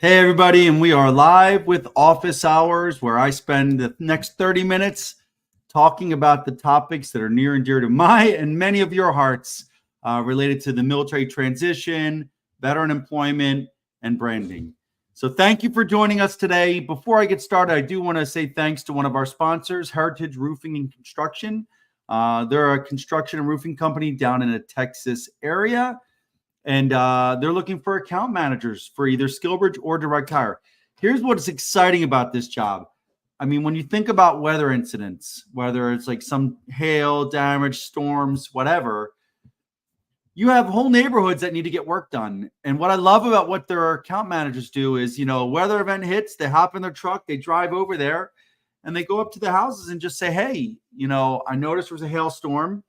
Hey, everybody, and we are live with Office Hours, where I spend the next 30 minutes talking about the topics that are near and dear to my and many of your hearts related to the military transition, veteran employment, and branding. So thank you for joining us today. Before I get started, I do want to say thanks to one of our sponsors, Heritage Roofing and Construction. They're a construction and roofing company down in the Texas area. And they're looking for account managers for either SkillBridge or direct hire. Here's what's exciting about this job. I mean, when you think about weather incidents, whether it's like some hail, damage, storms, whatever, you have whole neighborhoods that need to get work done. And what I love about what their account managers do is, weather event hits, they hop in their truck, they drive over there, and they go up to the houses and just say, hey, I noticed there was a hailstorm.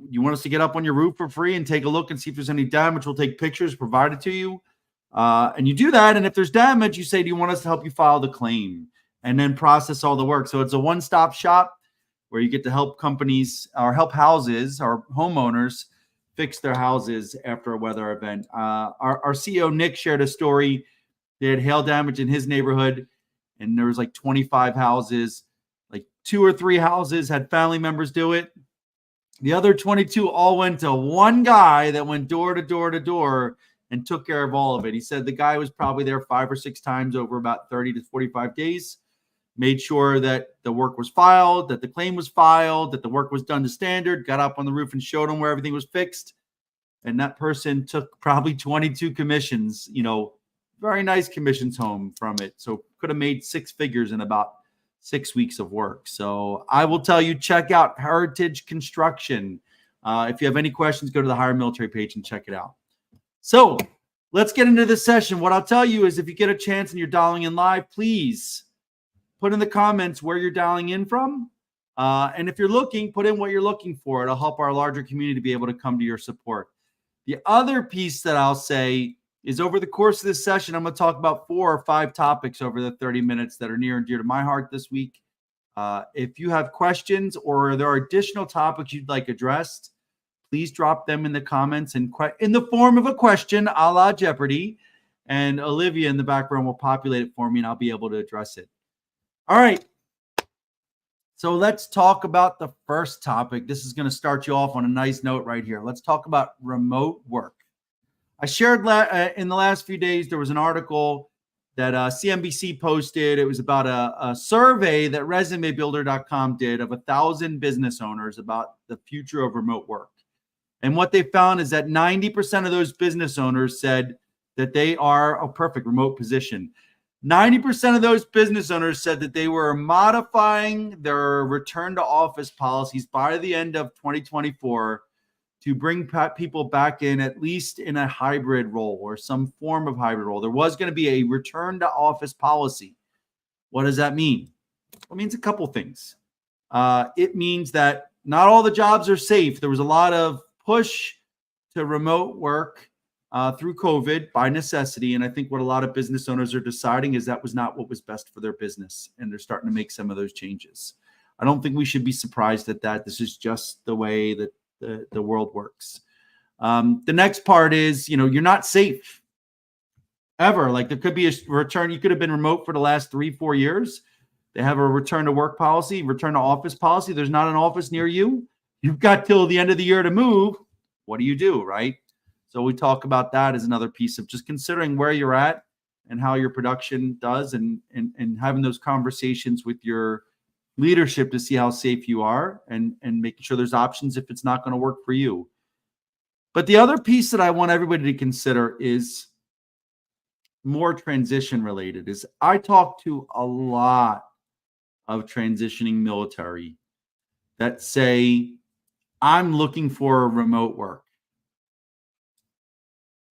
You want us to get up on your roof for free and take a look and see if there's any damage. We'll take pictures, provide it to you. And you do that. And if there's damage, you say, do you want us to help you file the claim and then process all the work? So it's a one-stop shop where you get to help companies or help houses or homeowners fix their houses after a weather event. Our CEO, Nick, shared a story. They had hail damage in his neighborhood, and there was like 25 houses. Like 2 or 3 houses had family members do it. The other 22 all went to one guy that went door to door to door and took care of all of it. He said the guy was probably there 5 or 6 times over about 30 to 45 days, made sure that the work was filed, that the claim was filed, that the work was done to standard, got up on the roof and showed him where everything was fixed. And that person took probably 22 commissions, very nice commissions home from it. So could have made 6 figures in about 6 weeks of work. So I will tell you, check out Heritage Construction. If you have any questions, go to the Hire Military page and check it out. So let's get into this session. What I'll tell you is if you get a chance and you're dialing in live, please put in the comments where you're dialing in from. And if you're looking, put in what you're looking for. It'll help our larger community be able to come to your support. The other piece that I'll say is over the course of this session, I'm going to talk about 4 or 5 topics over the 30 minutes that are near and dear to my heart this week. If you have questions or there are additional topics you'd like addressed, please drop them in the comments in the form of a question, a la Jeopardy, and Olivia in the background will populate it for me and I'll be able to address it. All right. So let's talk about the first topic. This is going to start you off on a nice note right here. Let's talk about remote work. I shared in the last few days, there was an article that CNBC posted. It was about a survey that resumebuilder.com did of 1,000 business owners about the future of remote work. And what they found is that 90% of those business owners said that they are a perfect remote position. 90% of those business owners said that they were modifying their return to office policies by the end of 2024 to bring people back in at least in a hybrid role or some form of hybrid role. There was going to be a return to office policy. What does that mean? It means a couple things. It means that not all the jobs are safe. There was a lot of push to remote work through COVID by necessity. And I think what a lot of business owners are deciding is that was not what was best for their business. And they're starting to make some of those changes. I don't think we should be surprised at that. This is just the way that the world works. The next part is, you're not safe ever. Like there could be a return. You could have been remote for the last 3-4 years. They have a return to work policy, return to office policy. There's not an office near you. You've got till the end of the year to move. What do you do, right? So we talk about that as another piece of just considering where you're at and how your production does and having those conversations with your leadership to see how safe you are and making sure there's options if it's not going to work for you. But the other piece that I want everybody to consider is more transition related. Is I talk to a lot of transitioning military that say, I'm looking for remote work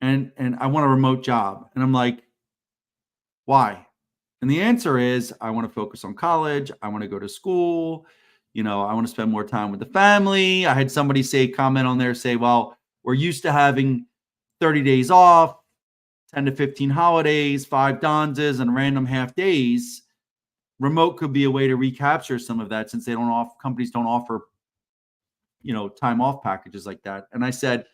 and I want a remote job. And I'm like, why? And the answer is, I want to focus on college. I want to go to school. I want to spend more time with the family. I had somebody comment on there, say, well, we're used to having 30 days off, 10 to 15 holidays, 5 danzas, and random half days. Remote could be a way to recapture some of that since companies don't offer, time off packages like that. And I said,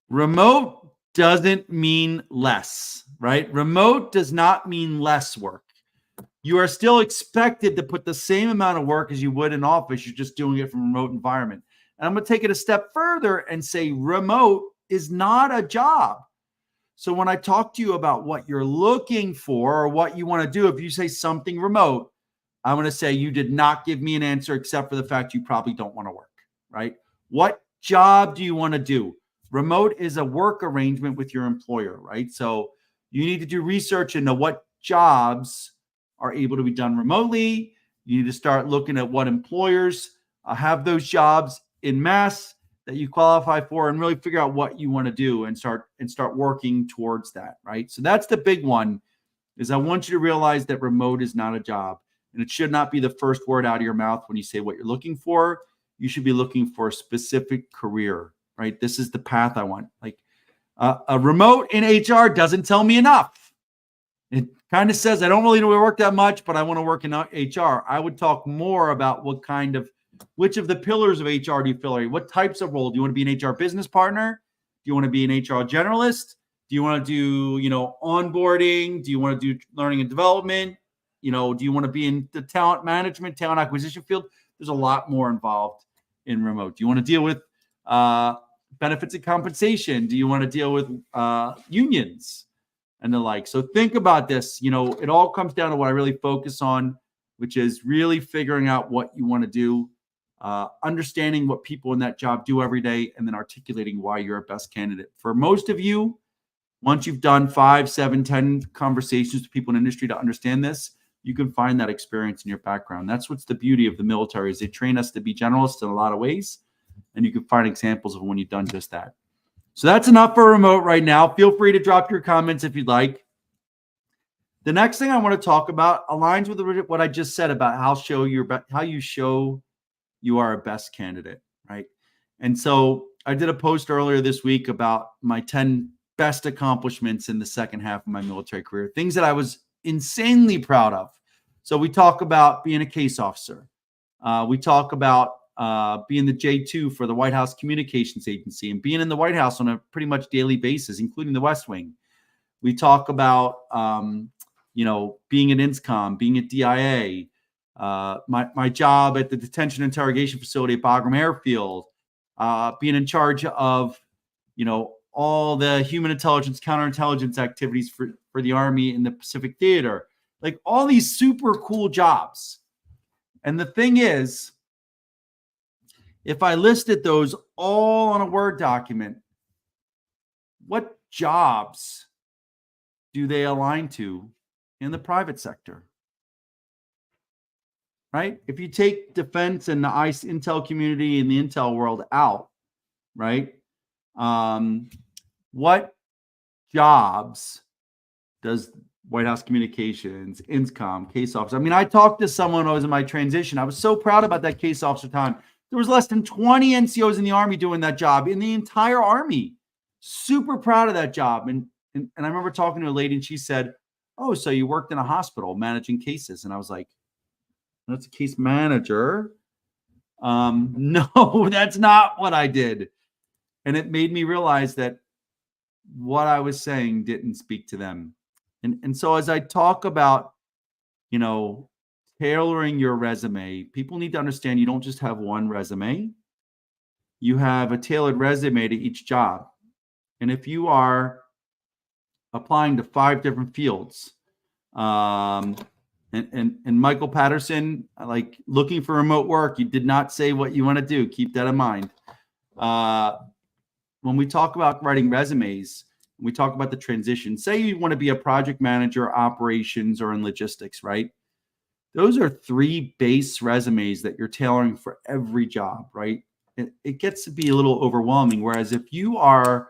remote doesn't mean less, right? Remote does not mean less work. You are still expected to put the same amount of work as you would in office. You're just doing it from a remote environment. And I'm going to take it a step further and say remote is not a job. So when I talk to you about what you're looking for or what you want to do, if you say something remote, I'm going to say you did not give me an answer except for the fact you probably don't want to work, right? What job do you want to do? Remote is a work arrangement with your employer, right? So you need to do research into what jobs are able to be done remotely. You need to start looking at what employers have those jobs in mass that you qualify for, and really figure out what you want to do and start working towards that, right? So that's the big one, is I want you to realize that remote is not a job, and it should not be the first word out of your mouth when you say what you're looking for. You should be looking for a specific career, right? This is the path I want. Like a remote in HR doesn't tell me enough. It kind of says, I don't really want to work that much, but I want to work in HR. I would talk more about which of the pillars of HR do you fill? What types of role? Do you want to be an HR business partner? Do you want to be an HR generalist? Do you want to do, onboarding? Do you want to do learning and development? Do you want to be in the talent management, talent acquisition field? There's a lot more involved in remote. Do you want to deal with benefits and compensation? Do you want to deal with unions and the like? So think about this. It all comes down to what I really focus on, which is really figuring out what you want to do, understanding what people in that job do every day, and then articulating why you're a best candidate. For most of you, once you've done 5, 7, 10 conversations with people in industry to understand this, you can find that experience in your background. That's what's the beauty of the military, is they train us to be generalists in a lot of ways, and you can find examples of when you've done just that. So that's enough for remote right now. Feel free to drop your comments if you'd like. The next thing I want to talk about aligns with what I just said about how you show you are a best candidate, right? And so I did a post earlier this week about my 10 best accomplishments in the second half of my military career, things that I was insanely proud of. So we talk about being a case officer. We talk about being the J2 for the White House Communications Agency and being in the White House on a pretty much daily basis, including the West Wing. We talk about being at INSCOM, being at DIA, my job at the detention interrogation facility at Bagram Airfield, being in charge of, all the human intelligence, counterintelligence activities for the Army in the Pacific Theater, like all these super cool jobs. And the thing is, if I listed those all on a Word document, what jobs do they align to in the private sector? Right? If you take defense and the intel community and the intel world out, right? What jobs does White House Communications, INSCOM, case officer? I mean, I talked to someone when I was in my transition. I was so proud about that case officer time. There was less than 20 NCOs in the Army doing that job, in the entire Army. Super proud of that job. And I remember talking to a lady, and she said, "Oh, so you worked in a hospital managing cases?" And I was like, "That's a case manager." No, that's not what I did. And it made me realize that what I was saying didn't speak to them. And so as I talk about, tailoring your resume, people need to understand you don't just have one resume. You have a tailored resume to each job. And if you are applying to 5 different fields, and Michael Patterson, like looking for remote work, you did not say what you want to do. Keep that in mind. When we talk about writing resumes, we talk about the transition. Say you want to be a project manager, operations, or in logistics, right? Those are 3 base resumes that you're tailoring for every job, right? It gets to be a little overwhelming. Whereas if you are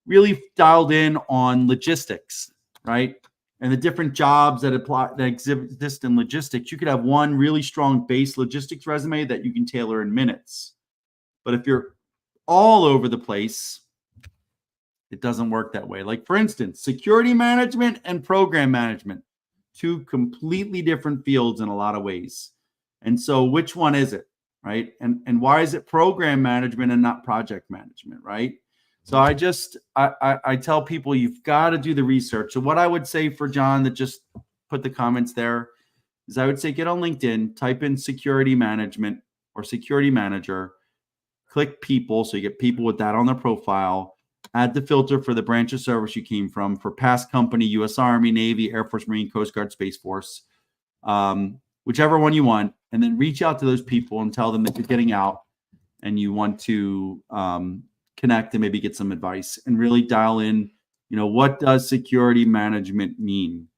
really dialed in on logistics, right, and the different jobs that exist in logistics, you could have one really strong base logistics resume that you can tailor in minutes. But if you're all over the place, it doesn't work that way. Like, for instance, security management and program management, 2 completely different fields in a lot of ways. And so which one is it, right? And why is it program management and not project management, right? So I tell people you've got to do the research. So what I would say for John that just put the comments there is I would say get on LinkedIn, type in security management or security manager, click people. So you get people with that on their profile, add the filter for the branch of service you came from for past company, U.S. Army, Navy, Air Force, Marine, Coast Guard, Space Force, whichever one you want, and then reach out to those people and tell them that you're getting out and you want to connect and maybe get some advice and really dial in, what does security management mean?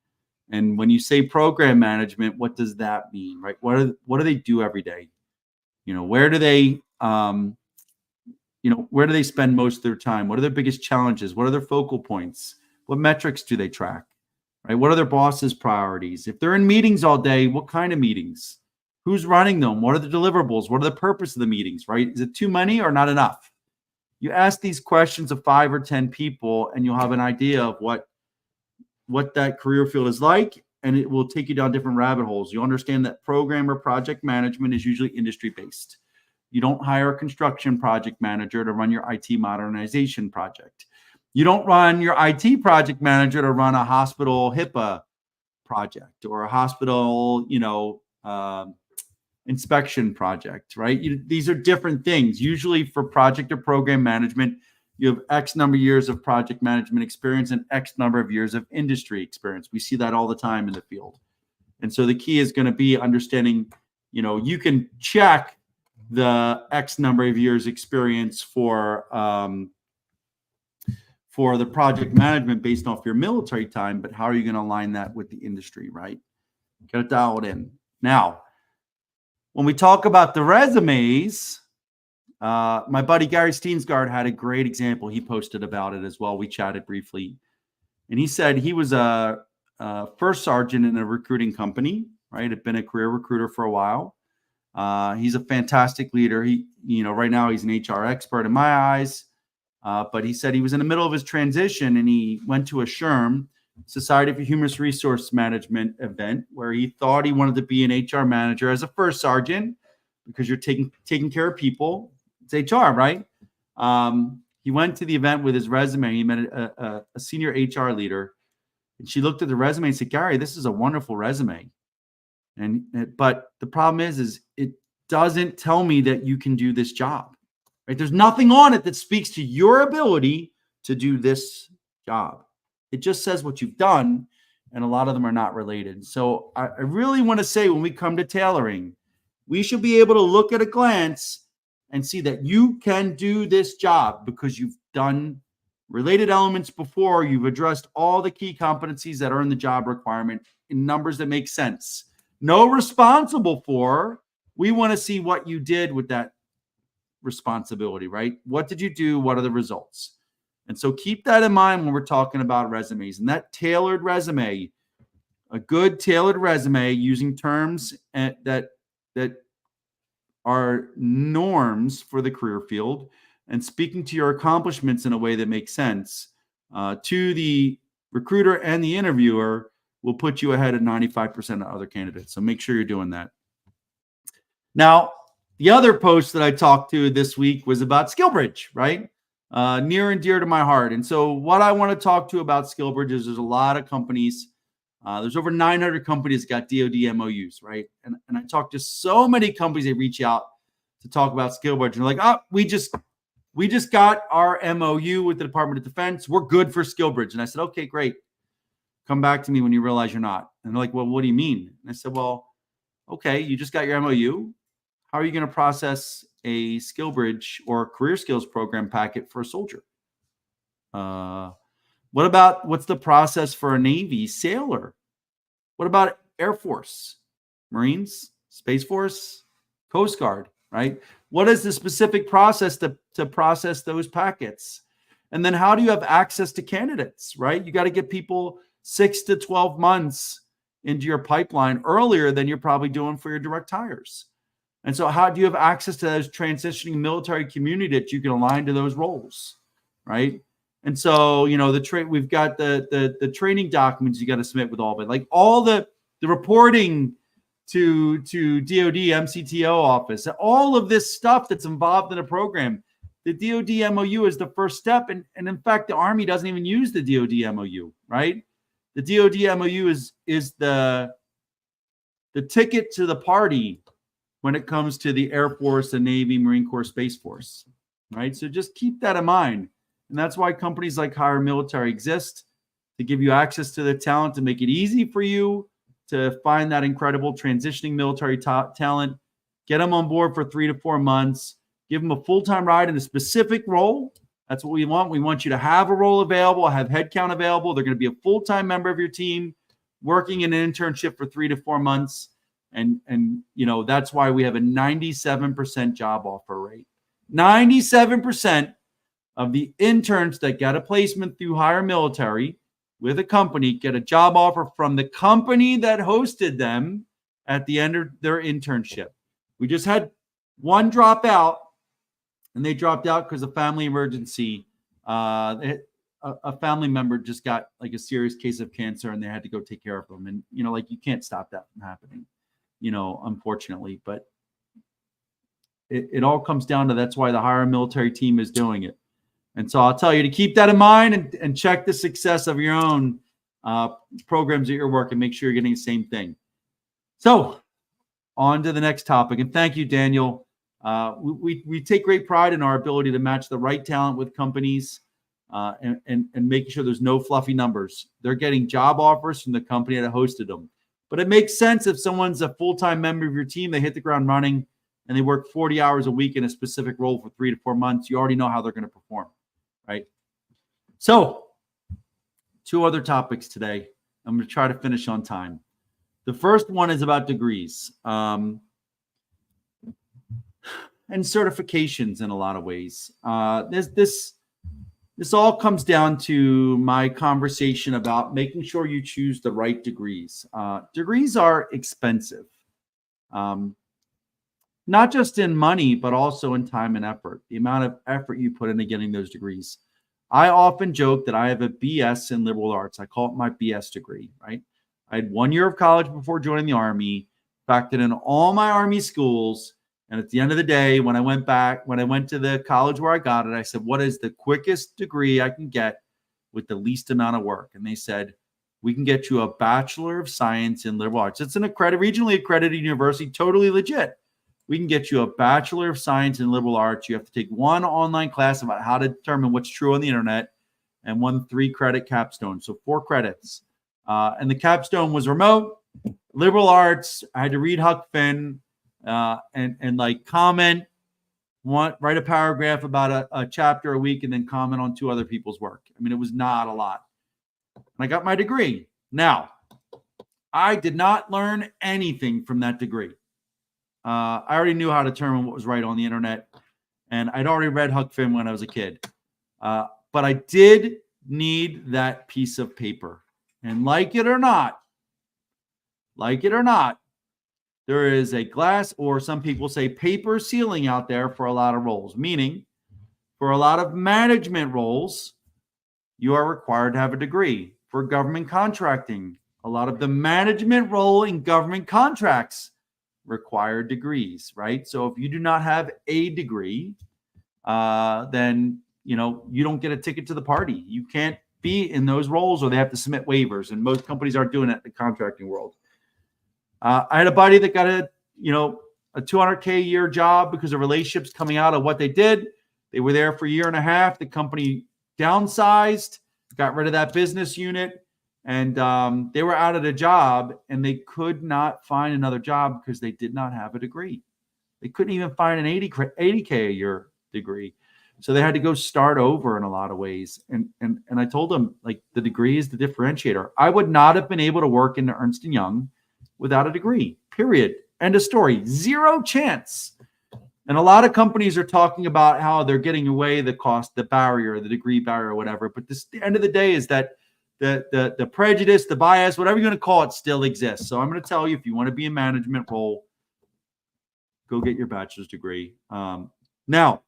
And when you say program management, what does that mean, right? What do they do every day? Where do they, where do they spend most of their time? What are their biggest challenges? What are their focal points? What metrics do they track, right? What are their boss's priorities? If they're in meetings all day, what kind of meetings? Who's running them? What are the deliverables? What are the purpose of the meetings, right? Is it too many or not enough? You ask these questions of 5 or 10 people and you'll have an idea of what that career field is like, and it will take you down different rabbit holes. You'll understand that program or project management is usually industry-based. You don't hire a construction project manager to run your IT modernization project. You don't run your IT project manager to run a hospital HIPAA project or a hospital, inspection project, right? These are different things. Usually for project or program management, you have X number of years of project management experience and X number of years of industry experience. We see that all the time in the field. And so the key is going to be understanding, you can check the X number of years experience for the project management based off your military time, but how are you going to align that with the industry, right? Got to dial it in. Now, when we talk about the resumes, my buddy Gary Steensgaard had a great example. He posted about it as well. We chatted briefly. And he said he was a first sergeant in a recruiting company, right? Had been a career recruiter for a while. He's a fantastic leader. He, right now he's an HR expert in my eyes. But he said he was in the middle of his transition and he went to a SHRM, Society for Human Resource Management event, where he thought he wanted to be an HR manager as a first sergeant because you're taking care of people. It's HR, right? He went to the event with his resume. He met a senior HR leader, and she looked at the resume and said, "Gary, this is a wonderful resume." But the problem is it doesn't tell me that you can do this job, right? There's nothing on it that speaks to your ability to do this job. It just says what you've done, and a lot of them are not related. So I really want to say when we come to tailoring, we should be able to look at a glance and see that you can do this job because you've done related elements before. You've addressed all the key competencies that are in the job requirement in numbers that make sense. No responsible for. We want to see what you did with that responsibility, right? What did you do? What are the results? And so keep that in mind when we're talking about resumes. And that tailored resume, a good tailored resume using terms that are norms for the career field and speaking to your accomplishments in a way that makes sense to the recruiter and the interviewer will put you ahead of 95% of other candidates. So make sure you're doing that. Now, the other post that I talked to this week was about SkillBridge, right? Near and dear to my heart. And so what I want to talk to about SkillBridge is there's a lot of companies. There's over 900 companies that got DoD MOUs, right? And I talk to so many companies that reach out to talk about SkillBridge. And they're like, oh, we just got our MOU with the Department of Defense. We're good for SkillBridge. And I said, okay, great. Come back to me when you realize you're not. And they're like, well, what do you mean? And I said, well, okay, you just got your MOU. How are you going to process a SkillBridge or career skills program packet for a soldier? What's the process for a Navy sailor? What about Air Force, Marines, Space Force, Coast Guard, right? What is the specific process to process those packets? And then how do you have access to candidates, right? You got to get people 6 to 12 months into your pipeline earlier than you're probably doing for your direct hires. And so how do you have access to those transitioning military community that you can align to those roles, right? And so, we've got the training documents you got to submit with all of it, like all the reporting to DoD, MCTO office, all of this stuff that's involved in a program. the DoD MOU is the first step. And in fact, the Army doesn't even use the DoD MOU, right? The DoD MOU is the ticket to the party when it comes to the Air Force, the Navy, Marine Corps, Space Force, right? So just keep that in mind. And that's why companies like Hire Military exist, to give you access to the talent, to make it easy for you to find that incredible transitioning military talent, get them on board for 3 to 4 months, give them a full-time ride in a specific role. That's what we want. We want you to have a role available, have headcount available. They're going to be a full-time member of your team, working in an internship for 3 to 4 months. And that's why we have a 97% job offer rate. 97% of the interns that get a placement through Hire Military with a company get a job offer from the company that hosted them at the end of their internship. We just had one drop out, and they dropped out because of family emergency. A family member just got like a serious case of cancer, and they had to go take care of them. And, you can't stop that from happening, unfortunately. But it all comes down to, that's why the Hire Military team is doing it. And so I'll tell you to keep that in mind and check the success of your own programs at your work and make sure you're getting the same thing. So on to the next topic. And thank you, Daniel. We take great pride in our ability to match the right talent with companies and making sure there's no fluffy numbers. They're getting job offers from the company that hosted them. But it makes sense if someone's a full-time member of your team, they hit the ground running, and they work 40 hours a week in a specific role for 3 to 4 months. You already know how they're going to perform, right? So 2 other topics today. I'm going to try to finish on time. The first one is about degrees and certifications in a lot of ways. This all comes down to my conversation about making sure you choose the right degrees. Degrees are expensive, not just in money, but also in time and effort, the amount of effort you put into getting those degrees. I often joke that I have a BS in liberal arts. I call it my BS degree, right? I had 1 year of college before joining the Army, factored in all my Army schools. And at the end of the day, when I went to the college where I got it, I said, what is the quickest degree I can get with the least amount of work? And they said, we can get you a Bachelor of Science in Liberal Arts. It's an regionally accredited university, totally legit. We can get you a Bachelor of Science in Liberal Arts. You have to take 1 online class about how to determine what's true on the internet and 1 3-credit capstone. So 4 credits. And the capstone was remote, liberal arts. I had to read Huck Finn and like comment, write a paragraph about a chapter a week, and then comment on 2 other people's work. I mean, it was not a lot. And I got my degree. Now, I did not learn anything from that degree. I already knew how to determine what was right on the internet, and I'd already read Huck Finn when I was a kid. But I did need that piece of paper. And like it or not, there is a glass, or some people say paper ceiling out there for a lot of roles, meaning for a lot of management roles, you are required to have a degree. For government contracting, a lot of the management role in government contracts require degrees, right? So if you do not have a degree, then you don't get a ticket to the party. You can't be in those roles, or they have to submit waivers, and most companies aren't doing that in the contracting world. I had a buddy that got a $200K a year job because of relationships coming out of what they did. They were there for a year and a half. The company downsized, got rid of that business unit, and they were out of the job, and they could not find another job because they did not have a degree. They couldn't even find an 80K a year degree. So they had to go start over in a lot of ways. And I told them, like, the degree is the differentiator. I would not have been able to work in Ernst & Young without a degree, period. End of story. 0 chance. And a lot of companies are talking about how they're getting away the cost, the barrier, the degree barrier, whatever. But the end of the day is that the prejudice, the bias, whatever you're going to call it, still exists. So I'm going to tell you, if you want to be in management role, go get your bachelor's degree. Now,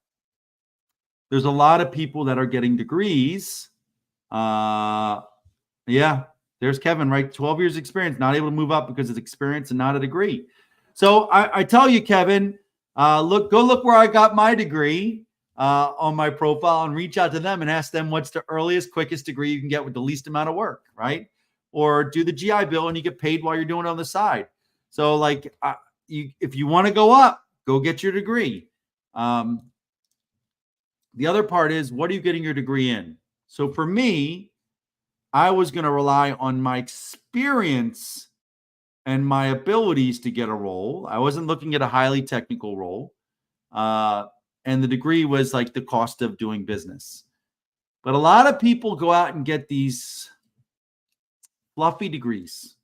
there's a lot of people that are getting degrees. Yeah, there's Kevin, right? 12 years experience, not able to move up because of experience and not a degree. So I tell you, Kevin, go look where I got my degree. on my profile and reach out to them and ask them what's the earliest, quickest degree you can get with the least amount of work, right? Or do the GI Bill and you get paid while you're doing it on the side. So like, if you want to go up, go get your degree. The other part is, what are you getting your degree in? So for me, I was going to rely on my experience and my abilities to get a role. I wasn't looking at a highly technical role. And the degree was like the cost of doing business. But a lot of people go out and get these fluffy degrees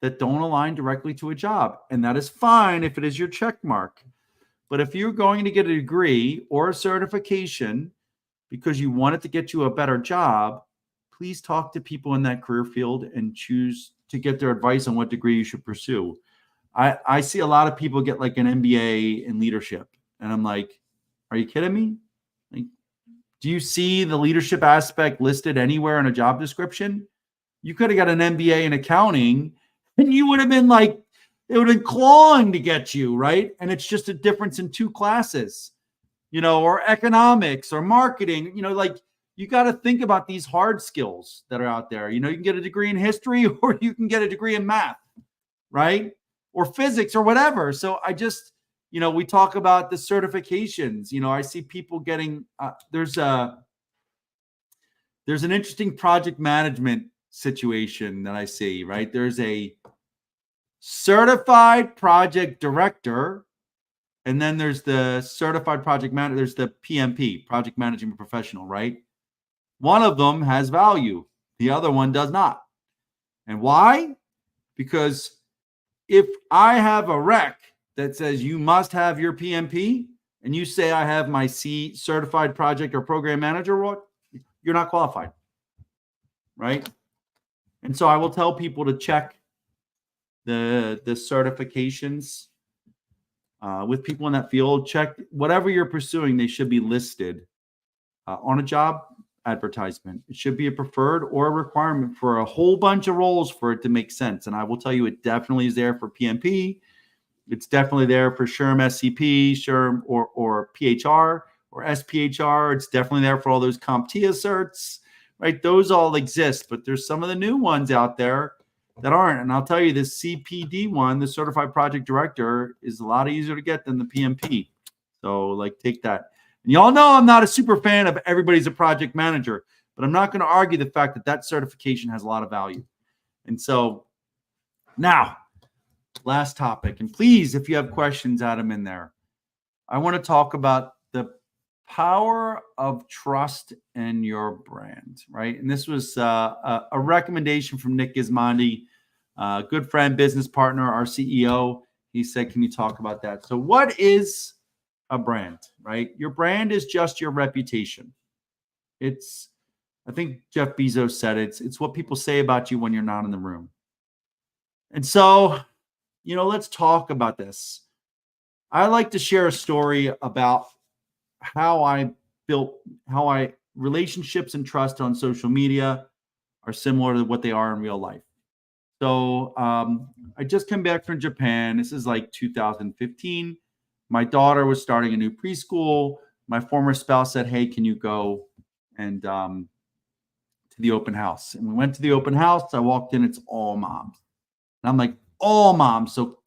that don't align directly to a job. And that is fine if it is your check mark. But if you're going to get a degree or a certification because you want it to get you a better job, please talk to people in that career field and choose to get their advice on what degree you should pursue. I see a lot of people get like an MBA in leadership. And I'm like, are you kidding me? Like, do you see the leadership aspect listed anywhere in a job description? You could have got an MBA in accounting and you would have been like, it would have been clawing to get you, right? And it's just a difference in 2 classes, or economics or marketing, like you got to think about these hard skills that are out there. You can get a degree in history or you can get a degree in math, right? Or physics or whatever. So I just, we talk about the certifications. I see people getting, there's an interesting project management situation that I see, right? There's a certified project director, and then there's the certified project manager. There's the PMP, project management professional, right? One of them has value. The other one does not. And why? Because if I have a rec that says you must have your PMP and you say I have my C certified project or program manager, you're not qualified, right? And so I will tell people to check the certifications with people in that field. Check whatever you're pursuing, they should be listed on a job advertisement. It should be a preferred or a requirement for a whole bunch of roles for it to make sense. And I will tell you, it definitely is there for PMP. It's definitely there for SHRM SCP, SHRM or PHR or SPHR. It's definitely there for all those CompTIA certs, right? Those all exist, but there's some of the new ones out there that aren't. And I'll tell you, this CPD one, the Certified Project Director, is a lot easier to get than the PMP. So like, take that. And y'all know I'm not a super fan of everybody's a project manager, but I'm not going to argue the fact that that certification has a lot of value. And so now, last topic, and please, if you have questions, add them in there. I want to talk about the power of trust in your brand, right? And this was a recommendation from Nick Gismondi, good friend, business partner, our CEO. He said, can you talk about that? So what is a brand, right? Your brand is just your reputation. It's, I think Jeff Bezos said it's what people say about you when you're not in the room. And so, let's talk about this. I like to share a story about how relationships and trust on social media are similar to what they are in real life. So I just came back from Japan. This is like 2015. My daughter was starting a new preschool. My former spouse said, hey, can you go and to the open house? And we went to the open house. I walked in, it's all moms. And I'm like, all moms. So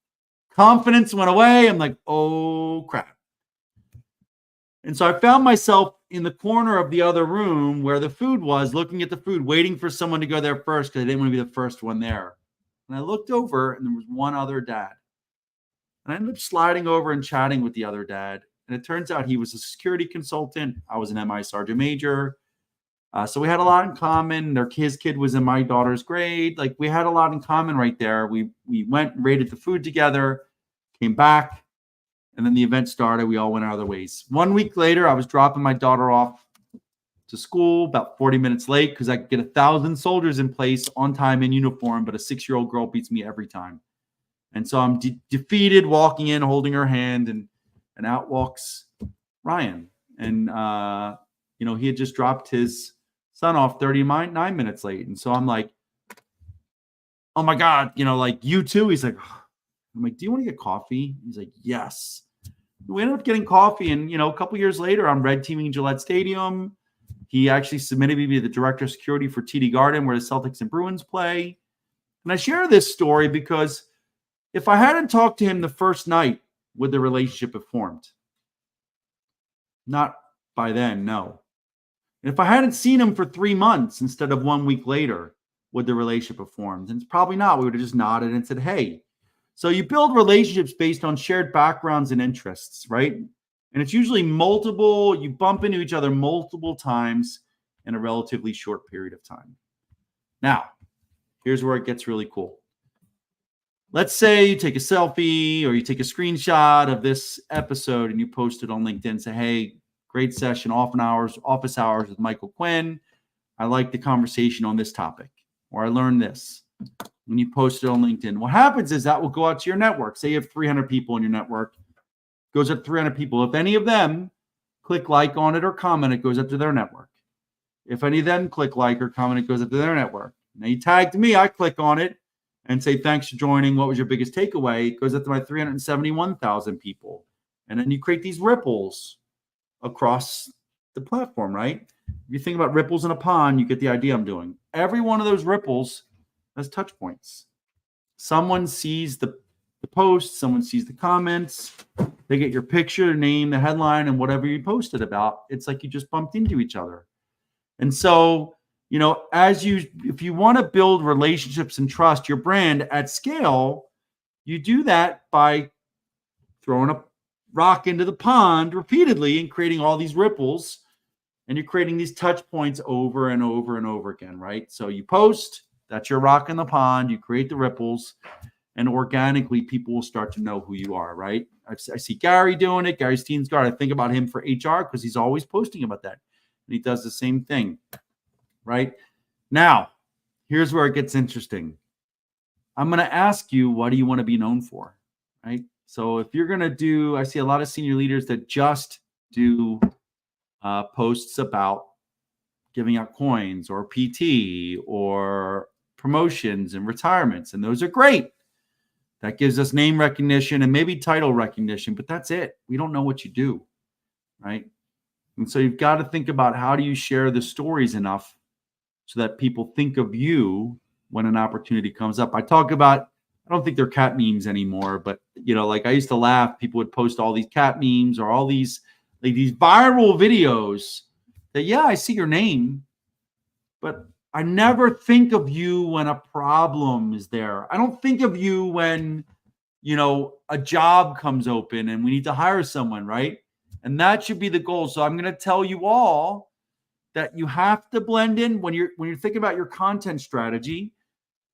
confidence went away. I'm like, oh, crap. And so I found myself in the corner of the other room where the food was, looking at the food, waiting for someone to go there first because I didn't want to be the first one there. And I looked over and there was one other dad. And I ended up sliding over and chatting with the other dad. And it turns out he was a security consultant. I was an MI Sergeant Major. So we had a lot in common. His kid was in my daughter's grade. Like, we had a lot in common right there. We went and raided the food together, came back, and then the event started. We all went our other ways. 1 week later, I was dropping my daughter off to school about 40 minutes late because I could get 1,000 soldiers in place on time in uniform, but a 6-year-old girl beats me every time. And so I'm defeated, walking in, holding her hand, and out walks Ryan. And, he had just dropped his son off 39 minutes late. And so I'm like, oh my God, you too? He's like, I'm like, do you want to get coffee? He's like, yes. we ended up getting coffee. And, a couple years later, I'm red teaming Gillette Stadium. He actually submitted me to be the director of security for TD Garden, where the Celtics and Bruins play. And I share this story because if I hadn't talked to him the first night, would the relationship have formed? Not by then, no. And if I hadn't seen him for 3 months instead of 1 week later, would the relationship have formed? And it's probably not. We would have just nodded and said, hey. So you build relationships based on shared backgrounds and interests, right? And it's usually multiple. You bump into each other multiple times in a relatively short period of time. Now, here's where it gets really cool. Let's say you take a selfie or you take a screenshot of this episode and you post it on LinkedIn and say, hey, great session, office hours with Michael Quinn. I like the conversation on this topic, or I learned this. When you post it on LinkedIn, what happens is that will go out to your network. Say you have 300 people in your network, goes up to 300 people. If any of them click like on it or comment, it goes up to their network. If any of them click like or comment, it goes up to their network. Now you tagged me, I click on it and say, thanks for joining. What was your biggest takeaway? It goes up to my 371,000 people. And then you create these ripples across the platform, right? If you think about ripples in a pond, you get the idea I'm doing. Every one of those ripples has touch points. Someone sees the post, someone sees the comments, they get your picture, name, the headline, and whatever you posted about. It's like you just bumped into each other. And so, if you want to build relationships and trust your brand at scale, you do that by throwing a rock into the pond repeatedly and creating all these ripples, and you're creating these touch points over and over and over again, right? So you post, that's your rock in the pond, you create the ripples, and organically people will start to know who you are, right? I see Gary doing it, Gary Steensgaard. I think about him for HR because he's always posting about that. And he does the same thing, right? Now, here's where it gets interesting. I'm going to ask you, what do you want to be known for, right? So if you're going to do, I see a lot of senior leaders that just do posts about giving out coins or PT or promotions and retirements, and those are great. That gives us name recognition and maybe title recognition, but that's it. We don't know what you do, right? And so you've got to think about, how do you share the stories enough so that people think of you when an opportunity comes up? I don't think they're cat memes anymore, but like I used to laugh. People would post all these cat memes or all these viral videos that, yeah, I see your name, but I never think of you when a problem is there. I don't think of you when, a job comes open and we need to hire someone, right? And that should be the goal. So I'm going to tell you all that you have to blend in when you're thinking about your content strategy.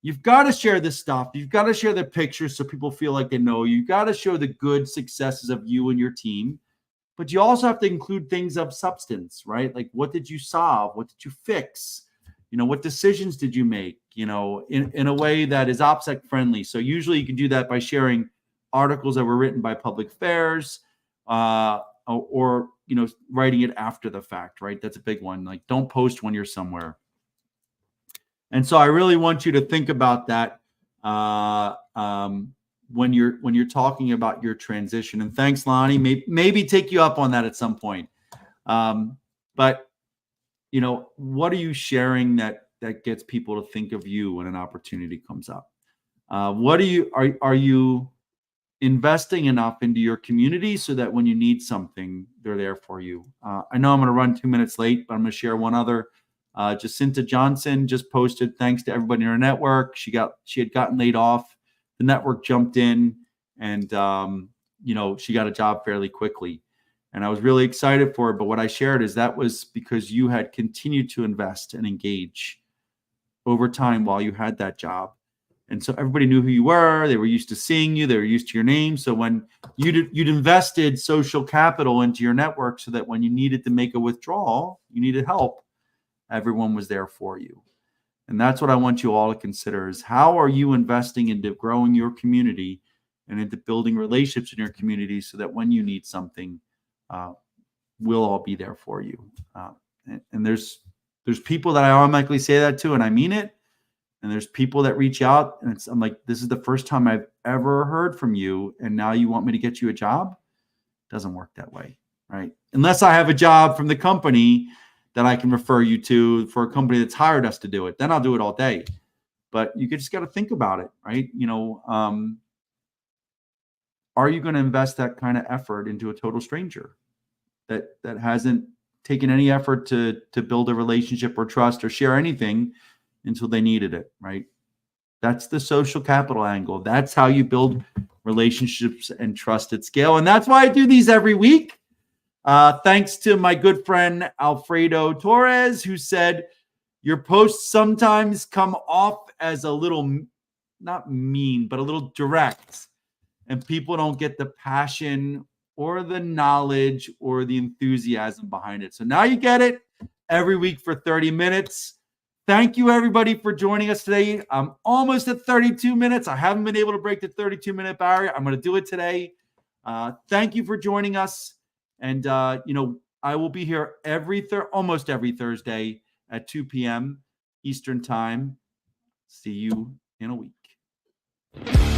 You've got to share this stuff. You've got to share the pictures so people feel like they know you. You've got to show the good successes of you and your team. But you also have to include things of substance, right? Like, what did you solve? What did you fix? What decisions did you make, in a way that is OPSEC friendly. So usually you can do that by sharing articles that were written by public affairs, or writing it after the fact, right? That's a big one. Like, don't post when you're somewhere. And so I really want you to think about that when you're talking about your transition. And thanks, Lonnie. Maybe take you up on that at some point. But what are you sharing that gets people to think of you when an opportunity comes up? What are you investing enough into your community so that when you need something, they're there for you? I know I'm going to run 2 minutes late, but I'm going to share one other. Jacinta Johnson just posted, thanks to everybody in her network. She had gotten laid off. The network jumped in and, she got a job fairly quickly. And I was really excited for her. But what I shared is that was because you had continued to invest and engage over time while you had that job. And so everybody knew who you were. They were used to seeing you. They were used to your name. So when you'd invested social capital into your network so that when you needed to make a withdrawal, you needed help, everyone was there for you. And that's what I want you all to consider, is how are you investing into growing your community and into building relationships in your community so that when you need something, we'll all be there for you. And there's people that I automatically say that to, and I mean it. And there's people that reach out and I'm like, this is the first time I've ever heard from you. And now you want me to get you a job? Doesn't work that way, right? Unless I have a job from the company that I can refer you to for a company that's hired us to do it, then I'll do it all day. But you just got to think about it, right? Are you going to invest that kind of effort into a total stranger that hasn't taken any effort to build a relationship or trust or share anything until they needed it, right? That's the social capital angle. That's how you build relationships and trust at scale. And that's why I do these every week. Thanks to my good friend Alfredo Torres, who said, your posts sometimes come off as a little, not mean, but a little direct. And people don't get the passion or the knowledge or the enthusiasm behind it. So now you get it every week for 30 minutes. Thank you, everybody, for joining us today. I'm almost at 32 minutes. I haven't been able to break the 32-minute barrier. I'm going to do it today. Thank you for joining us. And, I will be here almost every Thursday at 2 p.m. Eastern Time. See you in a week.